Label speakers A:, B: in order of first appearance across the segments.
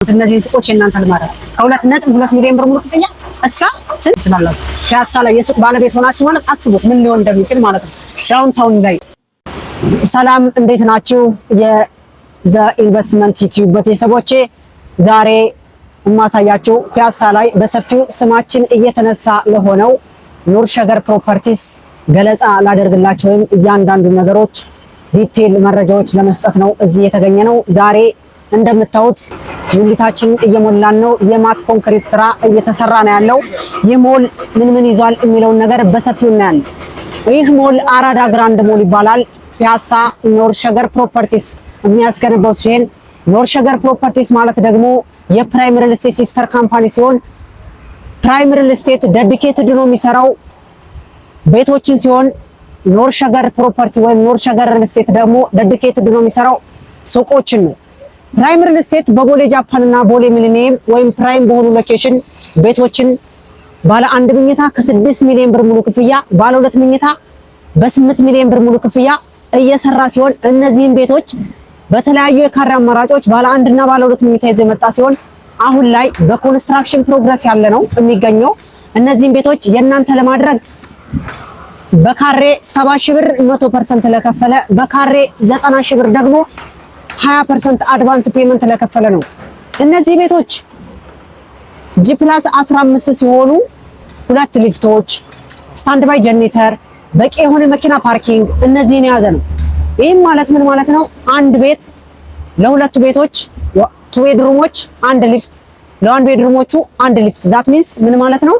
A: እነዚህ ሱቆች እናንተን ማለት ከ2.2 ሚሊዮን ብር ሙሉ ክፍያ እስከ ስንት ትችላላችሁ? ፒያሳ ላይ የሱቅ ባለቤት ሆናችሁ ማለት አስቡት ምን ሊሆን እንደሚችል ማለት ነው። ዳውንታውን ላይ ሰላም፣ እንዴት ናችሁ? የዘ ኢንቨስትመንት ዩቲዩብ ቤተሰቦቼ ዛሬ የማሳያችሁ ፒያሳ ላይ በሰፊው ስማችን እየተነሳ ለሆነው ኑር ሸገር ፕሮፐርቲስ ገለጻ ላደርግላችሁ ወይም እያንዳንዱ ነገሮች ዲቴል መረጃዎች ለመስጠት ነው እዚህ የተገኘ ነው። ዛሬ እንደምታዩት ሙሊታችን እየሞላን ነው። የማት ኮንክሪት ስራ እየተሰራ ነው ያለው። ይህ ሞል ምን ይዟል የሚለውን ነገር በሰፊው እናያለን። ይህ ሞል አራዳ ግራንድ ሞል ይባላል። ፒያሳ ኑር ሸገር ፕሮፐርቲስ የሚያስገነባው ሲሆን ኑር ሸገር ፕሮፐርቲስ ማለት ደግሞ የፕራይም ሪል ስቴት ሲስተር ካምፓኒ ሲሆን ፕራይም ሪል ስቴት ዴዲኬትድ ነው የሚሰራው ቤቶችን ሲሆን ኑር ሸገር ፕሮፐርቲ ወይም ኑር ሸገር ሪል ስቴት ደግሞ ዴዲኬትድ ነው የሚሰራው ሱቆችን ነው። ፕራይም ሪል ስቴት በቦሌ ጃፓን እና ቦሌ ሚሊኒየም ወይም ፕራይም በሆኑ ሎኬሽን ቤቶችን ባለ 1 መኝታ ከ6 ሚሊዮን ብር ሙሉ ክፍያ፣ ባለ 2 መኝታ በ8 ሚሊዮን ብር ሙሉ ክፍያ እየሰራ ሲሆን እነዚህን ቤቶች በተለያዩ የካሬ አማራጮች ባለ 1 እና ባለ 2 መኝታ ይዞ የመጣ ሲሆን አሁን ላይ በኮንስትራክሽን ፕሮግረስ ያለ ነው የሚገኘው። እነዚህን ቤቶች የእናንተ ለማድረግ በካሬ 70 ሺህ ብር 100% ለከፈለ፣ በካሬ 90 ሺህ ብር ደግሞ 20% አድቫንስ ፔመንት ለከፈለ ነው። እነዚህ ቤቶች G+15 ሲሆኑ 2 ሊፍቶች፣ ስታንድ ባይ ጀነሬተር፣ በቂ የሆነ መኪና ፓርኪንግ እነዚህን የያዘ ነው። ይህም ማለት ምን ማለት ነው? አንድ ቤት ለሁለቱ ቤቶች 2 ቤድሩሞች 1 ሊፍት፣ ለዋን ቤድሩሞቹ 1 ሊፍት። ዛት ሚንስ ምን ማለት ነው?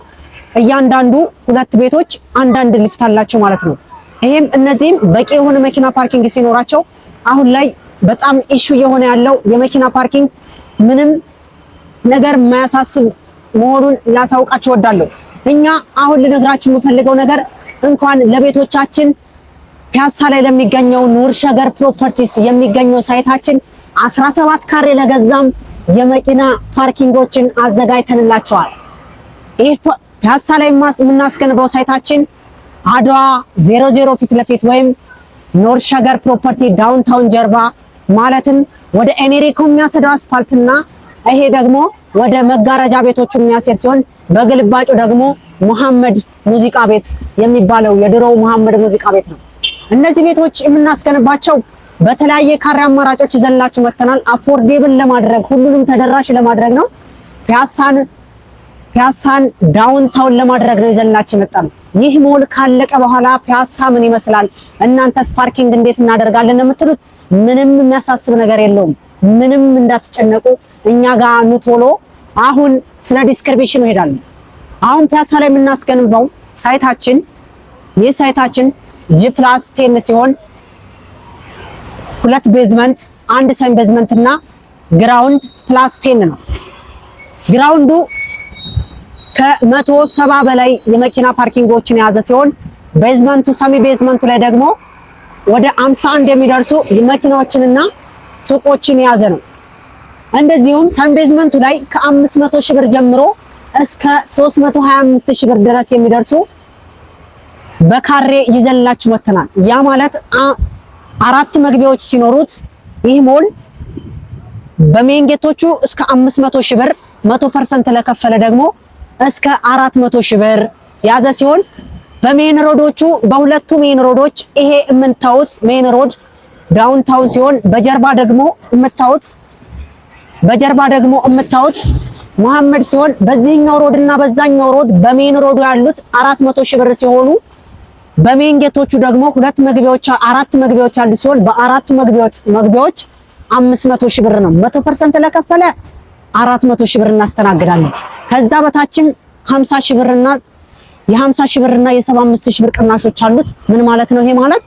A: እያንዳንዱ 2 ቤቶች አንዳንድ ሊፍት አላቸው ማለት ነው። ይሄም እነዚህም በቂ የሆነ መኪና ፓርኪንግ ሲኖራቸው አሁን ላይ በጣም ኢሹ የሆነ ያለው የመኪና ፓርኪንግ ምንም ነገር የማያሳስብ መሆኑን ላሳውቃችሁ እወዳለሁ። እኛ አሁን ልነግራችሁ የምፈልገው ነገር እንኳን ለቤቶቻችን ፒያሳ ላይ ለሚገኘው ኑር ሸገር ፕሮፐርቲስ የሚገኘው ሳይታችን 17 ካሬ ለገዛም የመኪና ፓርኪንጎችን አዘጋጅተንላቸዋል። ይህ ፒያሳ ላይ የምናስገነባው ሳይታችን አድዋ 00 ፊት ለፊት ወይም ኑር ሸገር ፕሮፐርቲ ዳውንታውን ጀርባ ማለትም ወደ ኤኔሪኮ የሚያሰደው አስፋልትና ይሄ ደግሞ ወደ መጋረጃ ቤቶቹ የሚያሰድ ሲሆን በግልባጩ ደግሞ መሐመድ ሙዚቃ ቤት የሚባለው የድሮው መሐመድ ሙዚቃ ቤት ነው። እነዚህ ቤቶች የምናስገነባቸው በተለያየ ካሬ አማራጮች ይዘንላችሁ መጥተናል። አፎርዴብል ለማድረግ ሁሉንም ተደራሽ ለማድረግ ነው። ፒያሳን ዳውንታውን ለማድረግ ነው ይዘንላችሁ መጣነው። ይህ ሞል ካለቀ በኋላ ፒያሳ ምን ይመስላል፣ እናንተስ ፓርኪንግ እንዴት እናደርጋለን የምትሉት ምንም የሚያሳስብ ነገር የለውም። ምንም እንዳትጨነቁ፣ እኛ ጋር ኑ ቶሎ። አሁን ስለ ዲስክሪፕሽኑ ሄዳለሁ። አሁን ፒያሳ ላይ የምናስገነባው ሳይታችን ይህ ሳይታችን G+10 ሲሆን 2 ቤዝመንት 1 ሰም ቤዝመንት እና ግራውንድ +10 ነው። ግራውንዱ ከ170 በላይ የመኪና ፓርኪንጎችን የያዘ ሲሆን ቤዝመንቱ ሰሚ ቤዝመንቱ ላይ ደግሞ ወደ 51 የሚደርሱ መኪናዎችንና ሱቆችን የያዘ ነው። እንደዚሁም ሰሚ ቤዝመንቱ ላይ ከ500 ሺህ ብር ጀምሮ እስከ 325 ሺህ ብር ድረስ የሚደርሱ በካሬ ይዘንላችሁ መተናል። ያ ማለት 4 መግቢያዎች ሲኖሩት ይህ ሞል በሜንጌቶቹ እስከ 500 ሺህ ብር 100% ለከፈለ ደግሞ እስከ 400 ሺህ ብር ያዘ ሲሆን በሜን ሮዶቹ በሁለቱ ሜን ሮዶች ይሄ የምታዩት ሜን ሮድ ዳውንታውን ሲሆን በጀርባ ደግሞ የምታዩት መሐመድ ሲሆን በዚህኛው ሮድ እና በዛኛው ሮድ በሜን ሮዱ ያሉት 400 ሺህ ብር ሲሆኑ በሜን ጌቶቹ ደግሞ 4 መግቢያዎች አሉ ሲሆን በአራቱ መግቢያዎች 500 ሺህ ብር ነው። 100% ለከፈለ 400 ሺህ ብር እናስተናግዳለን። ከዛ በታችም 50 ሺህ ብርና የ50 ሺህ ብርና የ75 ሺህ ብር ቅናሾች አሉት። ምን ማለት ነው? ይሄ ማለት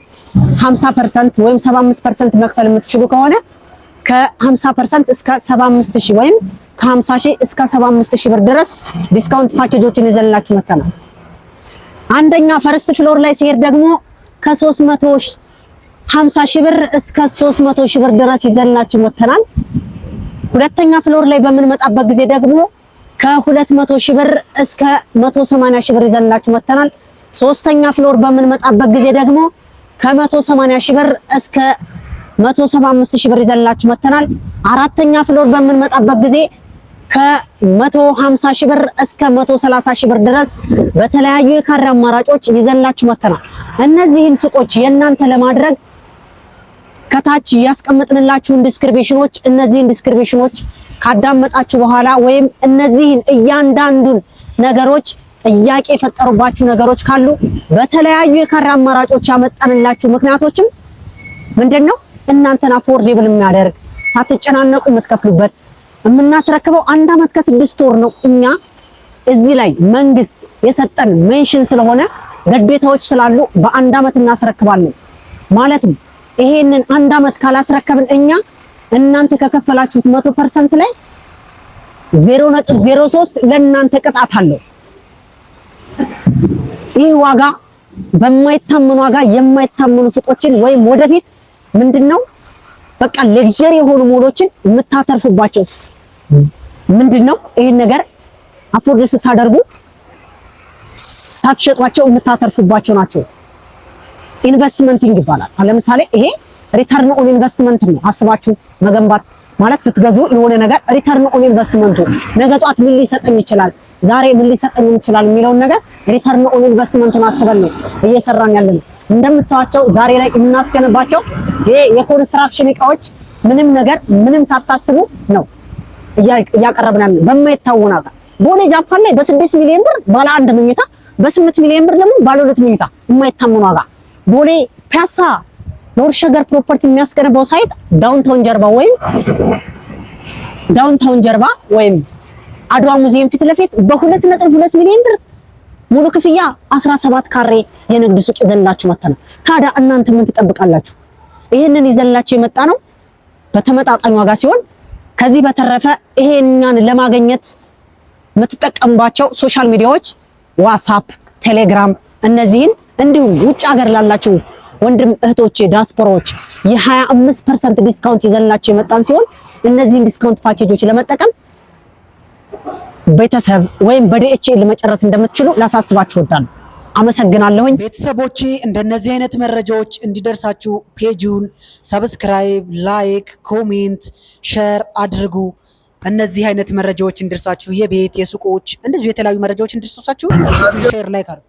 A: 50% ወይም 75% መክፈል የምትችሉ ከሆነ ከ50% እስከ 75 ሺህ ወይም ከ50 ሺህ እስከ 75 ሺህ ብር ድረስ ዲስካውንት ፓኬጆችን ይዘንላችሁ መጥተናል። አንደኛ ፈርስት ፍሎር ላይ ሲሄድ ደግሞ ከ350 ሺህ ብር እስከ 300 ሺህ ብር ድረስ ይዘንላችሁ መጥተናል። ሁለተኛ ፍሎር ላይ በምንመጣበት ጊዜ ደግሞ ከ200 ሺህ ብር እስከ 180 ሺህ ብር ይዘንላችሁ መጥተናል። ሶስተኛ ፍሎር በምንመጣበት ጊዜ ደግሞ ከ180 ሺህ ብር እስከ 175 ሺህ ብር ይዘንላችሁ መጥተናል። አራተኛ ፍሎር በምንመጣበት ጊዜ ከ150 ሺህ ብር እስከ 130 ሺህ ብር ድረስ በተለያዩ የካሬ አማራጮች ይዘላችሁ መተናል። እነዚህን ሱቆች የእናንተ ለማድረግ ከታች ያስቀመጥንላችሁን ዲስክሪፕሽኖች እነዚህን ዲስክሪፕሽኖች ካዳመጣችሁ በኋላ ወይም እነዚህን እያንዳንዱን ነገሮች ጥያቄ የፈጠሩባችሁ ነገሮች ካሉ በተለያዩ የካሬ አማራጮች ያመጣንላችሁ ምክንያቶችም ምንድነው እናንተን አፎርዴብል የሚያደርግ ሳትጨናነቁ የምትከፍሉበት የምናስረክበው 1 አመት ከ6 ወር ነው። እኛ እዚህ ላይ መንግስት የሰጠን ሜንሽን ስለሆነ ግዴታዎች ስላሉ በ1 አመት እናስረክባለን ማለት ነው። ይሄንን 1 አመት ካላስረከብን እኛ እናንተ ከከፈላችሁት 100% ላይ 0.03 ለእናንተ ቅጣት አለው። ይህ ዋጋ በማይታመኑ ዋጋ የማይታመኑ ሱቆችን ወይም ወደፊት ምንድነው በቃ ሌክዠሪ የሆኑ ሞሎችን የምታተርፉባቸው ምንድነው ይሄን ነገር አፎርድ ስታደርጉ ሳትሸጧቸው የምታተርፉባቸው ናቸው። ኢንቨስትመንቲንግ ይባላል። ለምሳሌ ይሄ ሪተርን ኦን ኢንቨስትመንት ነው። አስባችሁ መገንባት ማለት ስትገዙ የሆነ ነገር ሪተርን ኦን ኢንቨስትመንቱ ነገ ጧት ምን ሊሰጠኝ ይችላል፣ ዛሬ ምን ሊሰጠኝ ይችላል የሚለውን ነገር ሪተርን ኦን ኢንቨስትመንቱን አስበን ነው እየሰራን ያለነው። እንደምታዋቸው ዛሬ ላይ የምናስገነባቸው ይሄ የኮንስትራክሽን እቃዎች ምንም ነገር ምንም ሳታስቡ ነው እያቀረብን ያለው በማይታወን ዋጋ። ቦሌ ጃፓን ላይ በ6 ሚሊዮን ብር ባለ 1 መኝታ፣ በ8 ሚሊዮን ብር ደግሞ ባለ 2 መኝታ የማይታመን ዋጋ። ቦሌ ፒያሳ ኖርዝ ሸገር ፕሮፐርቲ የሚያስገነባው ሳይት ዳውንታውን ጀርባ ወይም አድዋ ሙዚየም ፊት ለፊት በ2.2 ሚሊዮን ብር ሙሉ ክፍያ 17 ካሬ የንግድ ሱቅ ይዘንላችሁ መተናል። ታዲያ እናንተ ምን ትጠብቃላችሁ? ይሄንን ይዘንላችሁ የመጣ ነው በተመጣጣኝ ዋጋ ሲሆን ከዚህ በተረፈ ይሄኛን ለማግኘት የምትጠቀምባቸው ሶሻል ሚዲያዎች ዋትስአፕ፣ ቴሌግራም እነዚህን እንዲሁም ውጭ ሀገር ላላችሁ ወንድም እህቶቼ ዲያስፖራዎች የ25% ዲስካውንት ይዘንላችሁ የመጣን ሲሆን እነዚህን ዲስካውንት ፓኬጆች ለመጠቀም ቤተሰብ ወይም በዲኤችኤል መጨረስ እንደምትችሉ ላሳስባችሁ እወዳለሁ። አመሰግናለሁኝ።
B: ቤተሰቦቼ እንደነዚህ አይነት መረጃዎች እንዲደርሳችሁ ፔጁን ሰብስክራይብ፣ ላይክ፣ ኮሜንት፣ ሼር አድርጉ። እነዚህ አይነት መረጃዎች እንዲደርሳችሁ የቤት የሱቆች እንደዚሁ የተለያዩ መረጃዎች እንዲደርሳችሁ ሼር ላይክ አድርጉ።